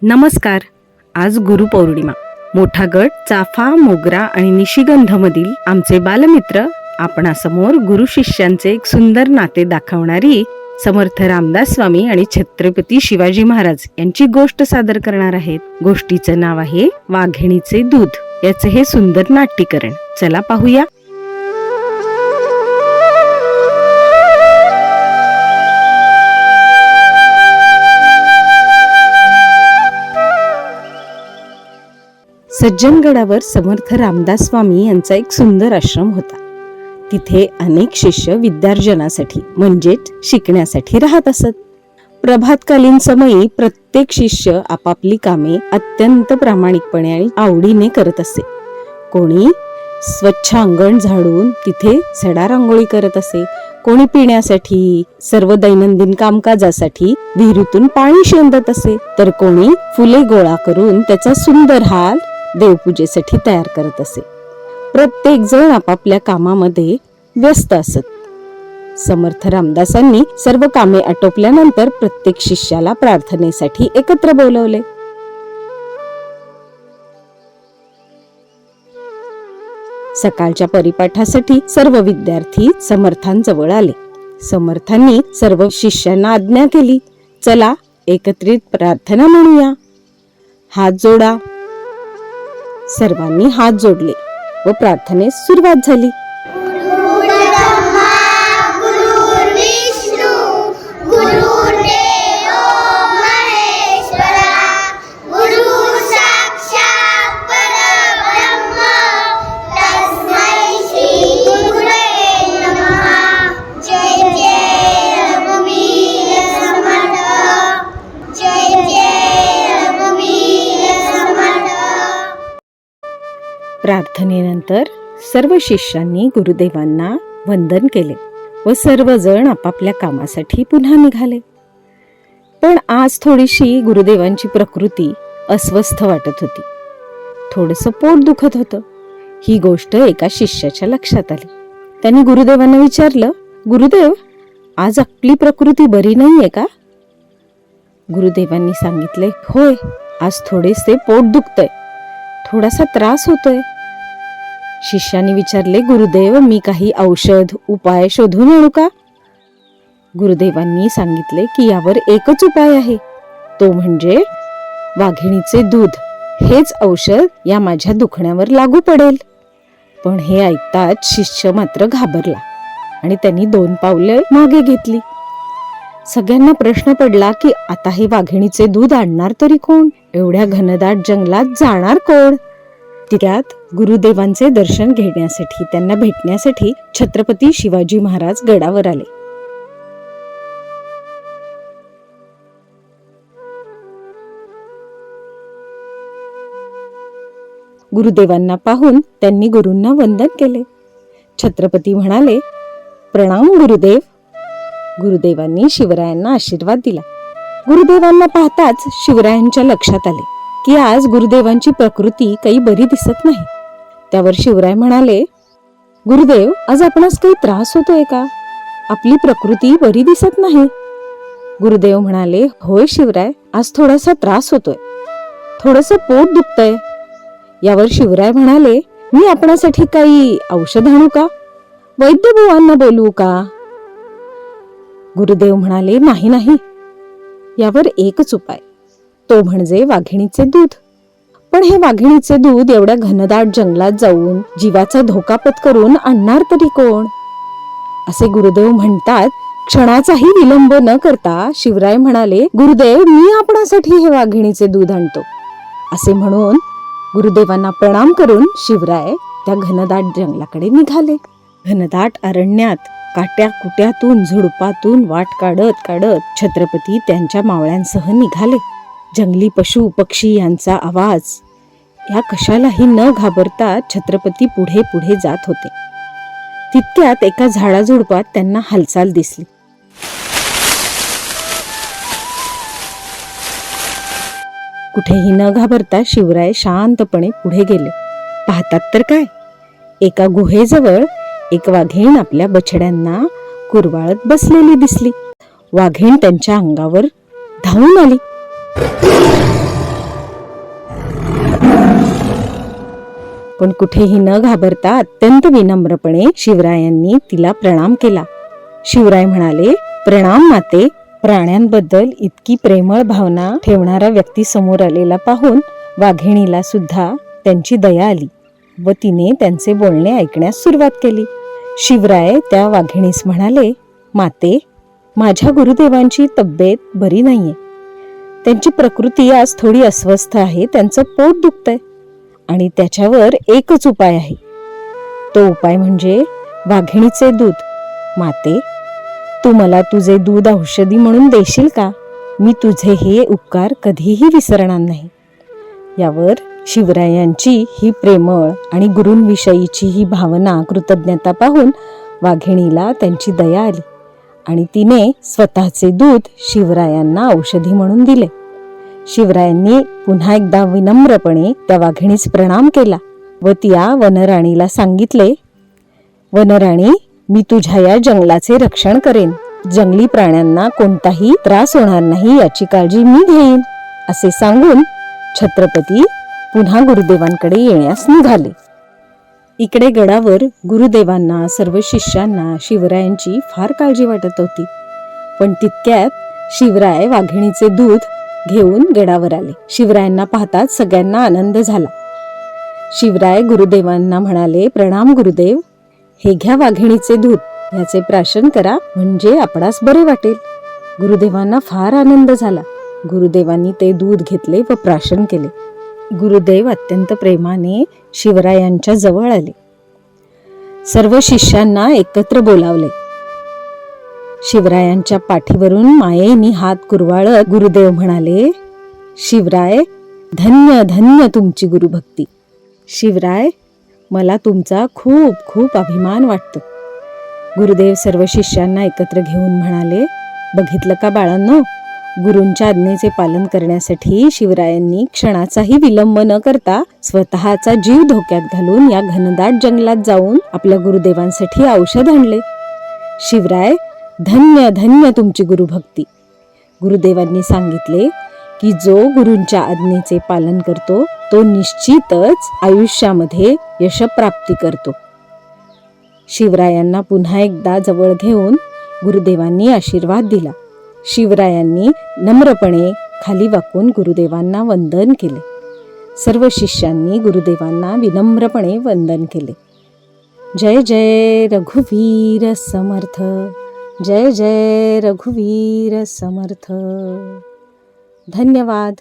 नमस्कार. आज गुरुपौर्णिमा. मोठा गट, चाफा, मोगरा आणि निशिगंधमधील आमचे बालमित्र आपणासमोर गुरु शिष्यांचे एक सुंदर नाते दाखवणारी समर्थ रामदास स्वामी आणि छत्रपती शिवाजी महाराज यांची गोष्ट सादर करणार आहेत. गोष्टीचं नाव आहे वाघिणीचे दूध. याचे हे सुंदर नाट्यीकरण. चला पाहूया. सज्जनगडावर समर्थ रामदास स्वामी यांचा एक सुंदर आश्रम होता. तिथे अनेक शिष्य विद्यार्जनासाठी म्हणजेच शिकण्यासाठी राहत असत. प्रभातकालीन समयी प्रत्येक शिष्य आपापली कामे अत्यंत प्रामाणिकपणे आणि आवडीने करत असे. कोणी स्वच्छ अंगण झाडून तिथे सडा रांगोळी करत असे, कोणी पिण्यासाठी, सर्व दैनंदिन कामकाजासाठी विहिरीतून पाणी शेंदत असे, तर कोणी फुले गोळा करून त्याचा सुंदर हार देवपूजेसाठी तयार करत असे. प्रत्येक जण आपापल्या कामामध्ये व्यस्त असत. समर्थ रामदासांनी सर्व कामे आटोपल्यानंतर प्रत्येक शिष्याला प्रार्थनेसाठी एकत्र बोलवले. सकाळच्या परिपाठासाठी सर्व विद्यार्थी समर्थांजवळ आले. समर्थांनी सर्व शिष्यांना आज्ञा केली, चला एकत्रित प्रार्थना म्हणूया. हात जोडा. सर्वांनी हात जोडले व प्रार्थनेस सुरुवात झाली. प्रार्थनेनंतर सर्व शिष्यांनी गुरुदेवांना वंदन केले व सर्वजण आपापल्या कामासाठी पुन्हा निघाले. पण आज थोडीशी गुरुदेवांची प्रकृती अस्वस्थ वाटत होती. थोडंसं पोट दुखत होतं. ही गोष्ट एका शिष्याच्या लक्षात आली. त्यांनी गुरुदेवांना विचारलं, गुरुदेव, आज आपली प्रकृती बरी नाहीये का? गुरुदेवांनी सांगितले, होय, आज थोडेसे पोट दुखतंय, थोडासा त्रास होतोय. शिष्याने विचारले, गुरुदेव, मी काही औषध उपाय शोधून आणू का? गुरुदेवांनी सांगितले की यावर एकच उपाय आहे, तो म्हणजे वाघिणीचे दूध. हेच औषध या माझ्या दुखण्यावर लागू पडेल. पण हे ऐकताच शिष्य मात्र घाबरला आणि त्यांनी 2 पावले मागे घेतली. सगळ्यांना प्रश्न पडला की आता हे वाघिणीचे दूध आणणार तरी कोण? एवढ्या घनदाट जंगलात जाणार कोण? त्यात गुरुदेवांचे दर्शन घेण्यासाठी, त्यांना भेटण्यासाठी छत्रपती शिवाजी महाराज गडावर आले. गुरुदेवांना पाहून त्यांनी गुरूंना वंदन केले. छत्रपती म्हणाले, प्रणाम गुरुदेव. गुरुदेवांनी शिवरायांना आशीर्वाद दिला. गुरुदेवांना पाहताच शिवरायांच्या लक्षात आले की आज गुरुदेवांची प्रकृती काही बरी दिसत नाही. त्यावर शिवराय म्हणाले, गुरुदेव, आज आपणास काही त्रास होतोय का? आपली प्रकृती बरी दिसत नाही. गुरुदेव म्हणाले, होय शिवराय, आज थोडासा त्रास होतोय, थोडंसं पोट दुखतंय. यावर शिवराय म्हणाले, मी आपणासाठी काही औषध आणू का? वैद्यबुवांना बोलवू का? गुरुदेव म्हणाले, नाही नाही, यावर एकच उपाय, तो म्हणजे वाघिणीचे दूध. पण हे वाघिणीचे दूध एवढ्या घनदाट जंगलात जाऊन जीवाचा धोका पत्करून आणणार तरी कोण? असे गुरुदेव म्हणतात. क्षणाचाही विलंब न करता शिवराय म्हणाले, गुरुदेव, मी आपणासाठी हे वाघिणीचे दूध आणतो. असे म्हणून गुरुदेवांना प्रणाम करून शिवराय त्या घनदाट जंगलाकडे निघाले. घनदाट अरण्यात काट्या कुट्यातून झुडपातून वाट काढत काढत छत्रपती त्यांच्या मावळ्यांसह निघाले. जंगली पशु पक्षी यांचा आवाज या कशालाही न घाबरता छत्रपती पुढे पुढे जात होते. तितक्यात एका झाडाझुडपात त्यांना हालचाल दिसली. कुठेही न घाबरता शिवराय शांतपणे पुढे गेले. पाहतात तर काय, एका गुहेजवळ एक वाघीण आपल्या बछड्यांना कुरवाळत बसलेली दिसली. वाघीण त्यांच्या अंगावर धावून आली. पण कुठेही न घाबरता अत्यंत विनम्रपणे शिवरायांनी तिला प्रणाम केला. शिवराय म्हणाले, प्रणाम माते. प्राण्यांबद्दल इतकी प्रेमळ भावना ठेवणारा व्यक्ती समोर आलेला पाहून वाघिणीला सुद्धा त्यांची दया आली व तिने त्यांचे बोलणे ऐकण्यास सुरुवात केली. शिवराय त्या वाघिणीस म्हणाले, माते, माझ्या गुरुदेवांची तब्येत बरी नाहीये. त्यांची प्रकृती आज थोडी अस्वस्थ आहे. त्यांचं पोट दुखतंय आणि त्याच्यावर एकच उपाय आहे. तो उपाय म्हणजे वाघिणीचे दूध. माते, तू मला तुझे दूध औषधी म्हणून देशील का? मी तुझे हे उपकार कधीही विसरणार नाही. यावर शिवरायांची ही प्रेमळ आणि गुरूंविषयीची ही भावना, कृतज्ञता पाहून वाघिणीला त्यांची दया आली आणि तिने स्वतःचे दूध शिवरायांना औषधी म्हणून दिले. शिवरायांनी पुन्हा एकदा विनम्रपणे त्या वाघिणीस प्रणाम केला व त्या वनराणीला सांगितले, वनराणी, मी तुझ्या या जंगलाचे रक्षण करेन. जंगली प्राण्यांना कोणताही त्रास होणार नाही याची काळजी मी घेईन. असे सांगून छत्रपती पुन्हा गुरुदेवांकडे येण्यास निघाले. इकडे गडावर गुरुदेवांना, सर्व शिष्यांना शिवरायांची फार काळजी वाटत होती. पण तितक्यात शिवराय वाघिणीचे दूध घेऊन गडावर आले. शिवरायांना पाहताच सगळ्यांना आनंद झाला. शिवराय गुरुदेवांना म्हणाले, प्रणाम गुरुदेव. हे घ्या वाघिणीचे दूध. याचे प्राशन करा, म्हणजे आपणास बरे वाटेल. गुरुदेवांना फार आनंद झाला. गुरुदेवांनी ते दूध घेतले व प्राशन केले. गुरुदेव अत्यंत प्रेमाने शिवरायांच्या जवळ आले. सर्व शिष्यांना एकत्र बोलावले. शिवरायांच्या पाठीवरून मायेने हात कुरवाळत गुरुदेव म्हणाले, शिवराय, धन्य धन्य तुमची गुरुभक्ती. शिवराय, मला तुमचा खूप खूप अभिमान वाटतो. गुरुदेव सर्व शिष्यांना एकत्र घेऊन म्हणाले, बघितलं का बाळांनो, गुरूंच्या आज्ञेचे पालन करण्यासाठी शिवरायांनी क्षणाचाही विलंब न करता स्वतःचा जीव धोक्यात घालून या घनदाट जंगलात जाऊन आपल्या गुरुदेवांसाठी औषध आणले. शिवराय, धन्य धन्य तुमची गुरुभक्ती. गुरुदेवांनी सांगितले की जो गुरूंच्या आज्ञेचे पालन करतो तो निश्चितच आयुष्यामध्ये यशप्राप्ती करतो. शिवरायांना पुन्हा एकदा जवळ घेऊन गुरुदेवांनी आशीर्वाद दिला. शिवरायांनी नम्रपणे खाली वाकून गुरुदेवांना वंदन केले. सर्व शिष्यांनी गुरुदेवांना विनम्रपणे वंदन केले. जय जय रघुवीर समर्थ. जय जय रघुवीर समर्थ. धन्यवाद.